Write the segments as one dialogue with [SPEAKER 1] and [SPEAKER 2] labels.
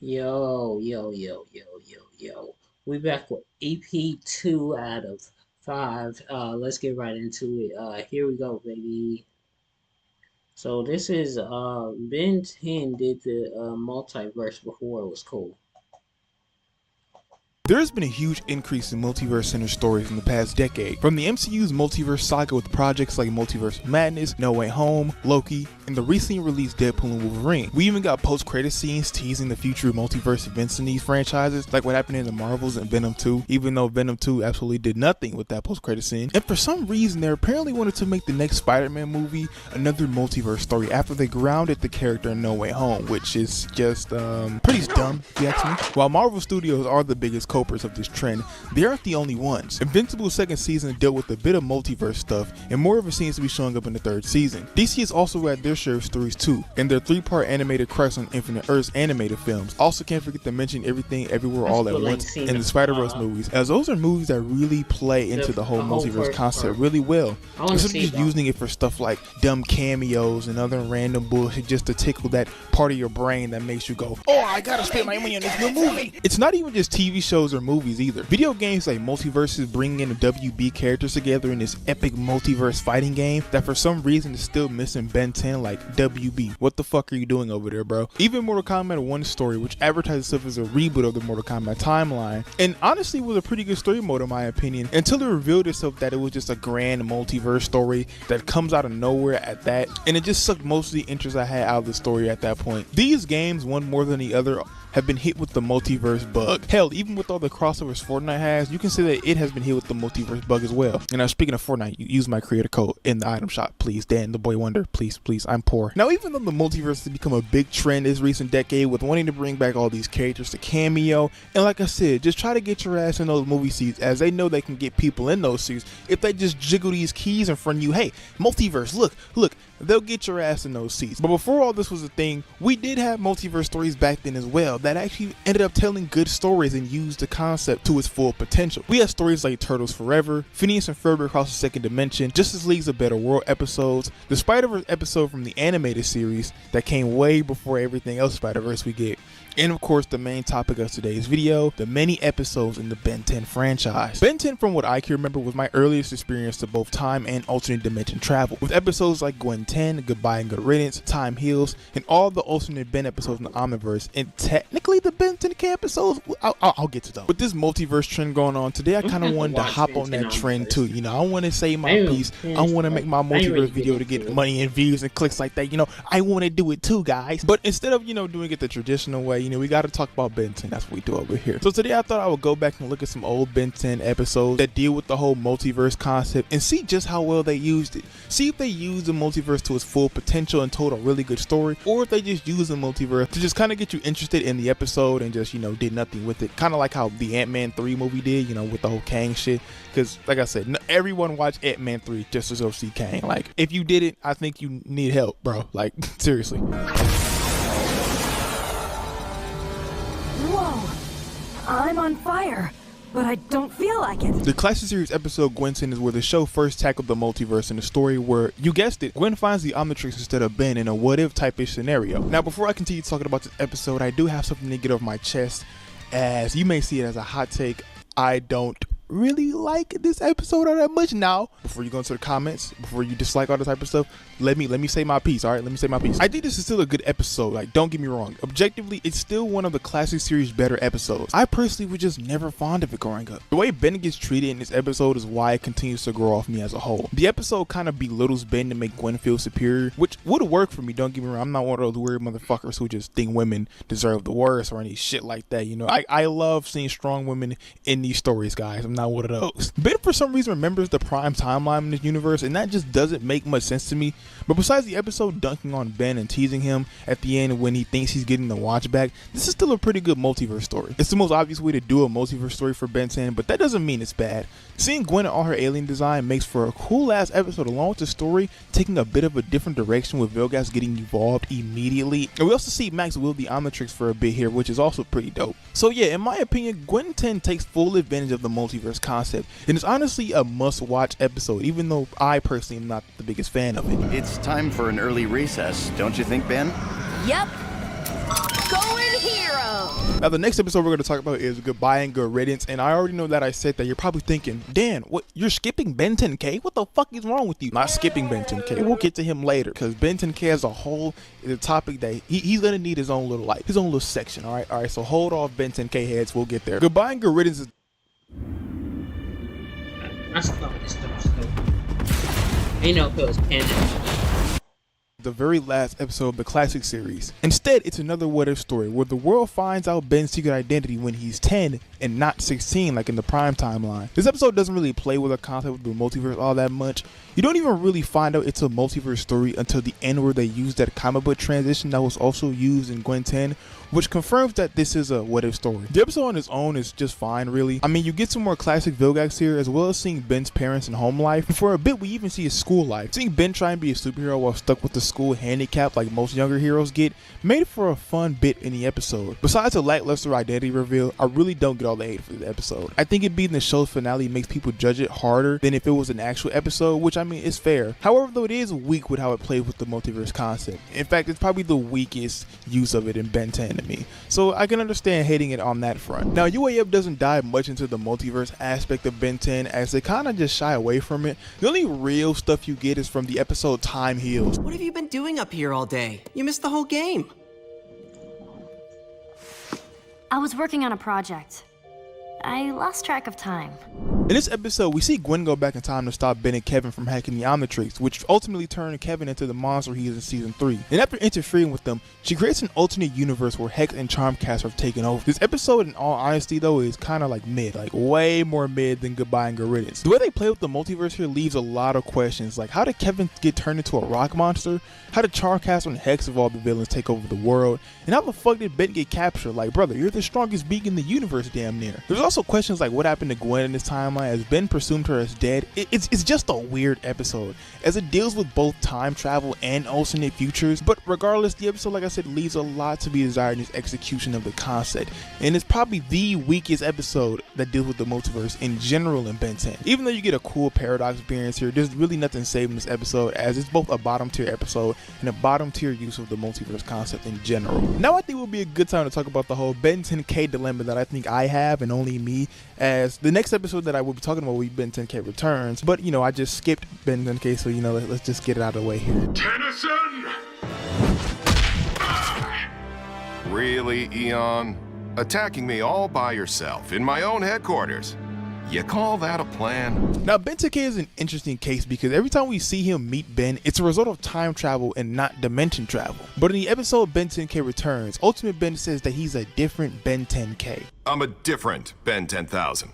[SPEAKER 1] Yo. We back with EP 2 out of 5. Let's get right into it. Here we go, baby. So this is Ben 10 did the multiverse before it was cool.
[SPEAKER 2] There's been a huge increase in multiverse-centered stories in the past decade, from the MCU's multiverse saga with projects like Multiverse Madness, No Way Home, Loki, and the recently released Deadpool and Wolverine. We even got post-credit scenes teasing the future multiverse events in these franchises, like what happened in the Marvels and Venom 2, even though Venom 2 absolutely did nothing with that post-credit scene. And for some reason, they apparently wanted to make the next Spider-Man movie another multiverse story after they grounded the character in No Way Home, which is just pretty dumb, if you ask me. While Marvel Studios are the biggest culprits of this trend, they aren't the only ones. Invincible's second season dealt with a bit of multiverse stuff, and more of it seems to be showing up in the third season. DC has also had their share of stories too, in their 3-part animated Crisis on Infinite Earths animated films. Also can't forget to mention Everything Everywhere All at Once and the Spider-Verse movies, as those are movies that really play into the whole multiverse concept really well. Instead of just using it for stuff like dumb cameos and other random bullshit just to tickle that part of your brain that makes you go, oh, I gotta spend my money on this new movie. It's not even just TV shows or movies either. Video games like Multiverses bring in the WB characters together in this epic multiverse fighting game that for some reason is still missing Ben 10 like WB. What the fuck are you doing over there, bro? Even Mortal Kombat 1 story, which advertised itself as a reboot of the Mortal Kombat timeline, and honestly was a pretty good story mode in my opinion, until it revealed itself that it was just a grand multiverse story that comes out of nowhere at that, and it just sucked most of the interest I had out of the story at that point. These games, one more than the other, have been hit with the multiverse bug. Hell, even with all the crossovers Fortnite has, you can say that it has been hit with the multiverse bug as well. And now speaking of Fortnite, use my creator code in the item shop, please. Dan the Boy Wonder, please, I'm poor. Now, even though the multiverse has become a big trend this recent decade with wanting to bring back all these characters to cameo, and like I said, just try to get your ass in those movie seats, as they know they can get people in those seats if they just jiggle these keys in front of you. Hey, multiverse, look, they'll get your ass in those seats. But before all this was a thing, we did have multiverse stories back then as well that actually ended up telling good stories and used the concept to its full potential. We had stories like Turtles Forever, Phineas and Ferb Across the Second Dimension, Justice League's A Better World episodes, the Spider-Verse episode from the animated series that came way before everything else Spider-Verse we get, and of course the main topic of today's video, the many episodes in the Ben 10 franchise. Ben 10, from what I can remember, was my earliest experience to both time and alternate dimension travel, with episodes like Gwen 10, Goodbye and Good Riddance, Time Heals, and all the alternate Ben episodes in the Omniverse, and technically the Ben 10K episodes. I'll get to those. With this multiverse trend going on today, I kind of wanted to hop on that trend too. You know, I want to say my piece. I want to make my multiverse video to get money and views and clicks like that. You know, I want to do it too, guys. But instead of, doing it the traditional way, we got to talk about Ben 10. That's what we do over here. So today I thought I would go back and look at some old Ben 10 episodes that deal with the whole multiverse concept and see just how well they used it. See if they used the multiverse to its full potential and told a really good story, or if they just used the multiverse to just kind of get you interested in the episode and just, did nothing with it. Kind of like how the Ant-Man 3 movie did, with the whole Kang shit. Because, like I said, everyone watched Ant-Man 3 just to go see Kang. Like, if you didn't, I think you need help, bro. Like, seriously.
[SPEAKER 3] Whoa, I'm on fire, but I don't feel like it.
[SPEAKER 2] The classic series episode Gwen 10 is where the show first tackled the multiverse in a story where, you guessed it, Gwen finds the Omnitrix instead of Ben in a what-if type-ish scenario. Now, before I continue talking about this episode, I do have something to get off my chest, as you may see it as a hot take. I don't really like this episode all that much. Now, before you go into the comments, before you dislike all this type of stuff, let me say my piece. All right, let me say my piece. I think this is still a good episode. Like, don't get me wrong, objectively it's still one of the classic series better episodes. I personally was just never fond of it growing up. The way Ben gets treated in this episode is why it continues to grow off me as a whole. The episode kind of belittles Ben to make Gwen feel superior, which would work for me, don't get me wrong. I'm not one of those weird motherfuckers who just think women deserve the worst or any shit like that. I love seeing strong women in these stories, guys. I'm not one of those. Ben for some reason remembers the prime timeline in this universe, and that just doesn't make much sense to me. But besides the episode dunking on Ben and teasing him at the end when he thinks he's getting the watch back, this is still a pretty good multiverse story. It's the most obvious way to do a multiverse story for Ben 10, but that doesn't mean it's bad. Seeing Gwen and all her alien design makes for a cool ass episode, along with the story taking a bit of a different direction with Vilgax getting evolved immediately. And we also see Max wield the Omnitrix for a bit here, which is also pretty dope. So yeah, in my opinion, Gwen 10 takes full advantage of the multiverse concept, and it's honestly a must-watch episode, even though I personally am not the biggest fan of it.
[SPEAKER 4] It's time for an early recess, don't you think, Ben?
[SPEAKER 3] Yep. Going hero.
[SPEAKER 2] Now the next episode we're going to talk about is Goodbye and Good Riddance, and I already know that I said that you're probably thinking, Dan, what, you're skipping Ben 10K? What the fuck is wrong with you? Not skipping Ben 10K. We'll get to him later, because Ben 10K as a whole is a topic that he's going to need his own little his own little section. All right, so hold off Ben 10K heads, we'll get there. Goodbye and Good Riddance is
[SPEAKER 1] Ain't no pills, canon.
[SPEAKER 2] the very last episode of the classic series. Instead, it's another what if story where the world finds out Ben's secret identity when he's 10 and not 16 like in the Prime timeline. This episode doesn't really play with the concept of the multiverse all that much. You don't even really find out it's a multiverse story until the end, where they use that comic book transition that was also used in Gwen 10, which confirms that this is a what if story. The episode on its own is just fine, really. I mean, you get some more classic Vilgax here, as well as seeing Ben's parents and home life. And for a bit, we even see his school life. Seeing Ben try and be a superhero while stuck with the school handicap like most younger heroes get, made it for a fun bit in the episode. Besides a lackluster identity reveal, I really don't get all the hate for the episode. I think it being the show's finale makes people judge it harder than if it was an actual episode, which I mean is fair. However, though, it is weak with how it plays with the multiverse concept. In fact, it's probably the weakest use of it in Ben 10 to me. So I can understand hating it on that front. Now, UAF doesn't dive much into the multiverse aspect of Ben 10, as they kind of just shy away from it. The only real stuff you get is from the episode Time Heals.
[SPEAKER 4] What have you been doing up here all day? You missed the whole game.
[SPEAKER 3] I was working on a project. I lost track of time.
[SPEAKER 2] In this episode, we see Gwen go back in time to stop Ben and Kevin from hacking the Omnitrix, which ultimately turned Kevin into the monster he is in Season 3. And after interfering with them, she creates an alternate universe where Hex and Charmcast have taken over. This episode, in all honesty though, is kind of like mid, like way more mid than Goodbye and Good Riddance. The way they play with the multiverse here leaves a lot of questions, like how did Kevin get turned into a rock monster? How did Charmcast and Hex of all the villains take over the world? And how the fuck did Ben get captured? Like, brother, you're the strongest being in the universe damn near. There's also questions like what happened to Gwen in this timeline, as Ben presumed her as dead. It's just a weird episode, as it deals with both time travel and alternate futures. But regardless, the episode, like I said, leaves a lot to be desired in its execution of the concept, and it's probably the weakest episode that deals with the multiverse in general in Ben 10. Even though you get a cool paradox experience here, there's really nothing saving this episode, as it's both a bottom tier episode and a bottom tier use of the multiverse concept in general. Now I think it will be a good time to talk about the whole Ben 10K dilemma that I think I have, and only me, as the next episode that I will be talking about will be Ben 10K Returns. But you know, I just skipped Ben 10K, so you know, let's just get it out of the way here.
[SPEAKER 5] Tennyson! Really, Eon? Attacking me all by yourself in my own headquarters? You call that a plan?
[SPEAKER 2] Now, Ben 10K is an interesting case because every time we see him meet Ben, it's a result of time travel and not dimension travel. But in the episode Ben 10K Returns, Ultimate Ben says that he's a different Ben 10K.
[SPEAKER 5] I'm a different Ben 10,000.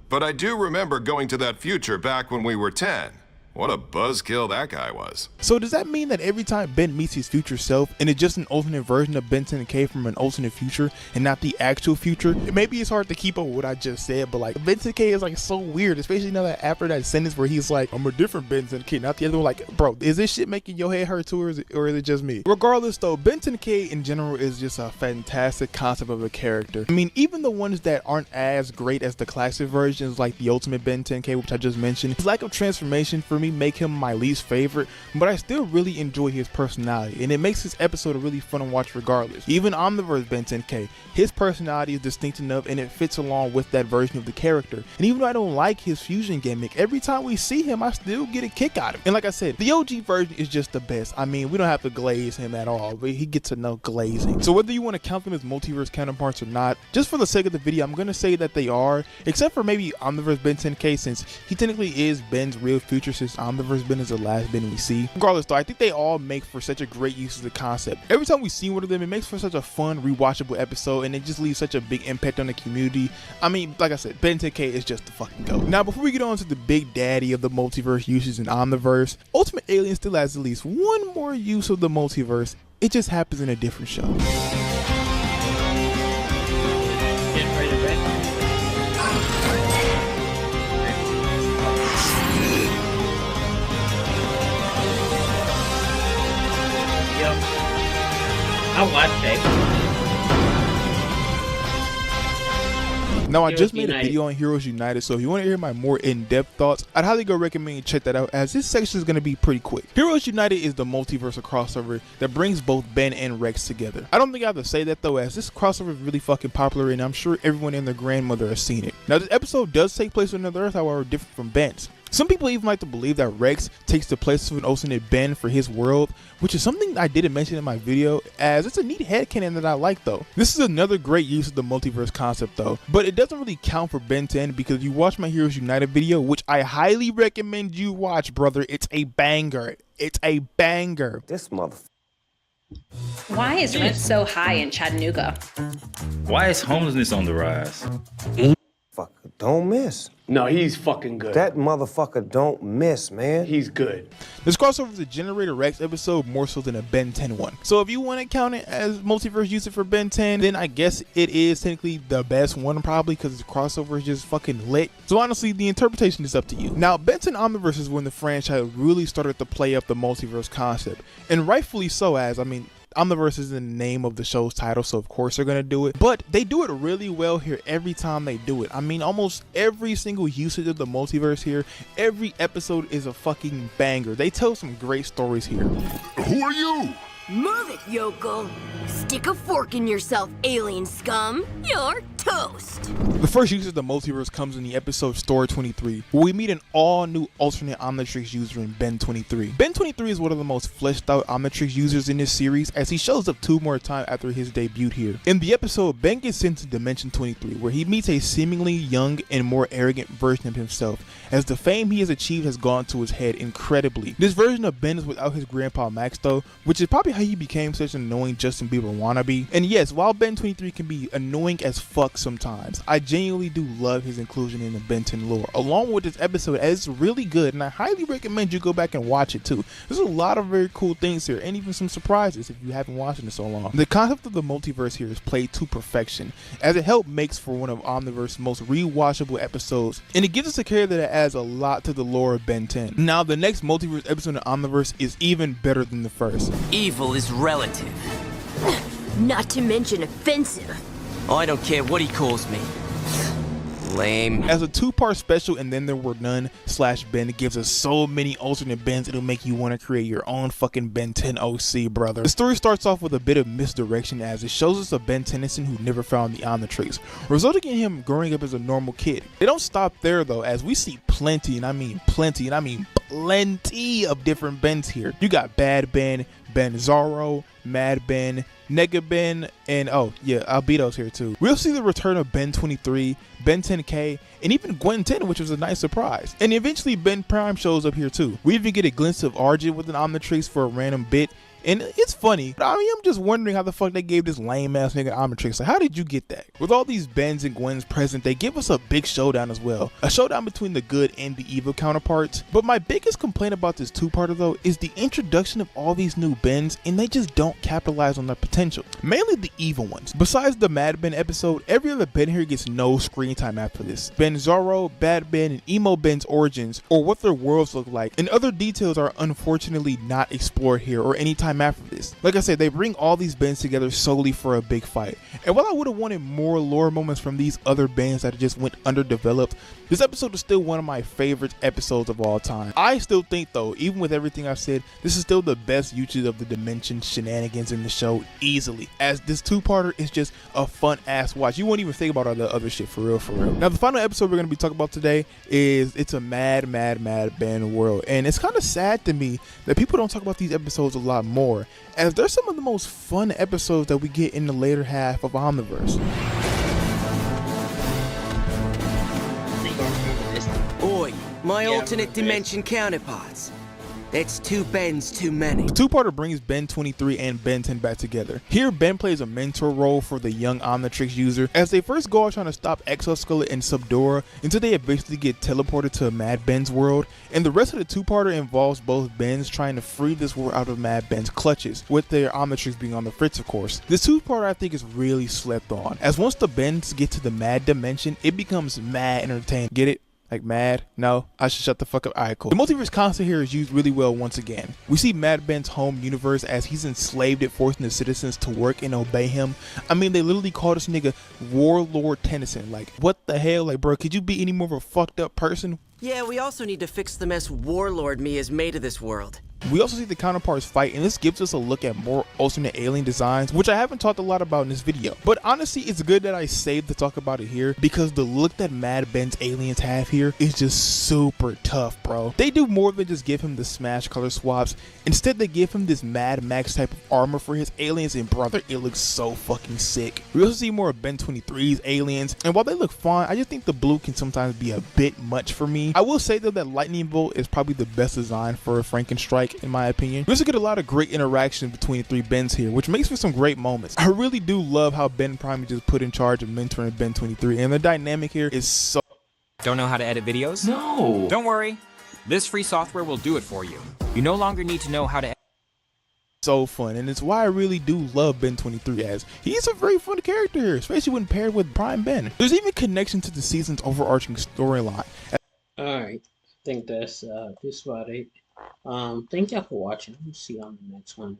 [SPEAKER 5] But I do remember going to that future back when we were 10. What a buzzkill that guy was.
[SPEAKER 2] So does that mean that every time Ben meets his future self, and it's just an alternate version of Ben 10K from an alternate future and not the actual future? Maybe it's hard to keep up with what I just said, but like Ben 10K is like so weird, especially now that after that sentence where he's like, I'm a different Ben 10K, not the other one. Like, bro, is this shit making your head hurt too, or is it just me? Regardless though, Ben 10K in general is just a fantastic concept of a character. I mean, even the ones that aren't as great as the classic versions, like the Ultimate Ben 10K, which I just mentioned, his lack of transformation for me make him my least favorite, but I still really enjoy his personality, and it makes this episode a really fun to watch regardless. Even Omniverse Ben 10K, his personality is distinct enough and it fits along with that version of the character. And even though I don't like his fusion gimmick, every time we see him I still get a kick out of him. And like I said, the OG version is just the best. I mean, we don't have to glaze him at all, but he gets enough glazing. So whether you want to count them as multiverse counterparts or not, just for the sake of the video, I'm gonna say that they are, except for maybe Omniverse Ben 10K, since he technically is Ben's real future, since Omniverse Ben is the last Ben we see. Regardless though, I think they all make for such a great use of the concept. Every time we see one of them, it makes for such a fun, rewatchable episode, and it just leaves such a big impact on the community. I mean, like I said, Ben 10K is just the fucking go. Now, before we get on to the big daddy of the multiverse uses in Omniverse, Ultimate Alien still has at least one more use of the multiverse. It just happens in a different show.
[SPEAKER 1] I watched that.
[SPEAKER 2] Now, I
[SPEAKER 1] Heroes
[SPEAKER 2] just made
[SPEAKER 1] United.
[SPEAKER 2] a video on Heroes United, so if you want to hear my more in-depth thoughts, I'd highly go recommend you check that out, as this section is going to be pretty quick. Heroes United is the multiverse crossover that brings both Ben and Rex together. I don't think I have to say that though, as this crossover is really fucking popular and I'm sure everyone and their grandmother has seen it. Now, this episode does take place on another Earth, however, different from Ben's. Some people even like to believe that Rex takes the place of an alternate Ben for his world, which is something I didn't mention in my video, as it's a neat headcanon that I like though. This is another great use of the multiverse concept though, but it doesn't really count for Ben 10 because if you watch my Heroes United video, which I highly recommend you watch, brother, it's a banger. It's a banger.
[SPEAKER 6] This motherfucker.
[SPEAKER 7] Why is rent so high in Chattanooga?
[SPEAKER 8] Why is homelessness on the rise?
[SPEAKER 6] Fucker don't miss.
[SPEAKER 9] No, he's fucking good.
[SPEAKER 6] That motherfucker don't miss, man.
[SPEAKER 9] He's good.
[SPEAKER 2] This crossover is a Generator Rex episode more so than a Ben 10 one. So if you want to count it as multiverse usage for Ben 10, then I guess it is technically the best one probably because the crossover is just fucking lit. So honestly, the interpretation is up to you. Now, Ben 10 Omniverse is when the franchise really started to play up the multiverse concept. And rightfully so, as, I mean, Omniverse is the name of the show's title, so of course they're gonna do it. But they do it really well here every time they do it. I mean, almost every single usage of the multiverse here, every episode is a fucking banger. They tell some great stories here.
[SPEAKER 10] Who are you?
[SPEAKER 11] Move it, yokel. Stick a fork in yourself, alien scum. You're toast.
[SPEAKER 2] The first use of the multiverse comes in the episode Story 23, where we meet an all-new alternate Omnitrix user in Ben 23. Ben 23 is one of the most fleshed out Omnitrix users in this series, as he shows up 2 more times after his debut here. In the episode, Ben gets sent to Dimension 23, where he meets a seemingly young and more arrogant version of himself, as the fame he has achieved has gone to his head incredibly. This version of Ben is without his grandpa Max though, which is probably how he became such an annoying Justin Bieber wannabe. And yes, while Ben 23 can be annoying as fuck sometimes, I genuinely do love his inclusion in the Ben 10 lore, along with this episode, as it's really good, and I highly recommend you go back and watch it too. There's a lot of very cool things here, and even some surprises if you haven't watched it in so long. The concept of the multiverse here is played to perfection, as it helped makes for one of Omniverse's most rewatchable episodes, and it gives us a character that adds a lot to the lore of Ben 10. Now, the next multiverse episode of Omniverse is even better than the first.
[SPEAKER 4] Evil is relative.
[SPEAKER 11] Not to mention offensive.
[SPEAKER 4] Oh, I don't care what he calls me. Lame.
[SPEAKER 2] As a 2-part special, and then there were none / Ben, it gives us so many alternate Bens, it'll make you want to create your own fucking Ben 10 OC, brother. The story starts off with a bit of misdirection, as it shows us a Ben Tennyson who never found the Omnitrix, resulting in him growing up as a normal kid. They don't stop there though, as we see plenty, and I mean plenty of different Bens here. You got Bad Ben, Ben Zorro, Mad Ben, Nega Ben, and oh yeah, Albedo's here too. We'll see the return of Ben 23, Ben 10K, and even Gwen 10, which was a nice surprise. And eventually Ben Prime shows up here too. We even get a glimpse of Argent with an Omnitrix for a random bit. And it's funny, but I mean, I'm just wondering how the fuck they gave this lame ass nigga Omnitrix. Like, how did you get that? With all these Bens and Gwens present, they give us a big showdown as well. A showdown between the good and the evil counterparts. But my biggest complaint about this 2-parter though is the introduction of all these new Bens, and they just don't capitalize on their potential. Mainly the evil ones. Besides the Mad Ben episode, every other Ben here gets no screen time after this. Ben Zorro, Bad Ben, and Emo Ben's origins, or what their worlds look like, and other details are unfortunately not explored here or anytime after this. Like I said, they bring all these Bens together solely for a big fight. And while I would have wanted more lore moments from these other Bens that just went underdeveloped, this episode is still one of my favorite episodes of all time. I still think though, even with everything I've said, this is still the best usage of the Dimension shenanigans in the show easily, as this 2-parter is just a fun ass watch. You won't even think about all the other shit for real. Now, the final episode we're going to be talking about today is It's a Mad Ben world, and it's kind of sad to me that people don't talk about these episodes a lot more, as they're some of the most fun episodes that we get in the later half of Omniverse.
[SPEAKER 4] Oi, my alternate dimension counterparts. That's 2 Bens too many.
[SPEAKER 2] The 2-parter brings Ben 23 and Ben 10 back together. Here, Ben plays a mentor role for the young Omnitrix user, as they first go out trying to stop Exoskeleton and Subdora until they eventually get teleported to Mad Ben's world. And the rest of the 2-parter involves both Bens trying to free this world out of Mad Ben's clutches, with their Omnitrix being on the fritz, of course. This 2-parter I think is really slept on, as once the Bens get to the Mad Dimension, it becomes mad entertaining. Get it? Like mad? No, I should shut the fuck up. Alright, cool. The multiverse concept here is used really well once again. We see Mad Ben's home universe as he's enslaved it, forcing the citizens to work and obey him. I mean, they literally call this nigga Warlord Tennyson. Like, what the hell? Like, bro, could you be any more of a fucked up person?
[SPEAKER 4] Yeah, we also need to fix the mess Warlord me has made of this world.
[SPEAKER 2] We also see the counterparts fight, and this gives us a look at more alternate alien designs, which I haven't talked a lot about in this video. But honestly, it's good that I saved to talk about it here, because the look that Mad Ben's aliens have here is just super tough, bro. They do more than just give him the smash color swaps. Instead, they give him this Mad Max type of armor for his aliens, and brother, it looks so fucking sick. We also see more of Ben 23's aliens, and while they look fine, I just think the blue can sometimes be a bit much for me. I will say though that Lightning Bolt is probably the best design for a Frankenstrike, in my opinion. We also get a lot of great interaction between the three Bens here, which makes for some great moments. I really do love how Ben Prime is just put in charge of mentoring Ben 23, and the dynamic here is so...
[SPEAKER 9] Don't know how to edit videos?
[SPEAKER 8] No.
[SPEAKER 9] Don't worry. This free software will do it for you. You no longer need to know how to
[SPEAKER 2] so fun, and it's why I really do love Ben 23, as he's a very fun character here, especially when paired with Prime Ben. There's even connection to the season's overarching storyline.
[SPEAKER 1] Alright, I think that's this about it. Thank y'all for watching. We'll see you on the next one.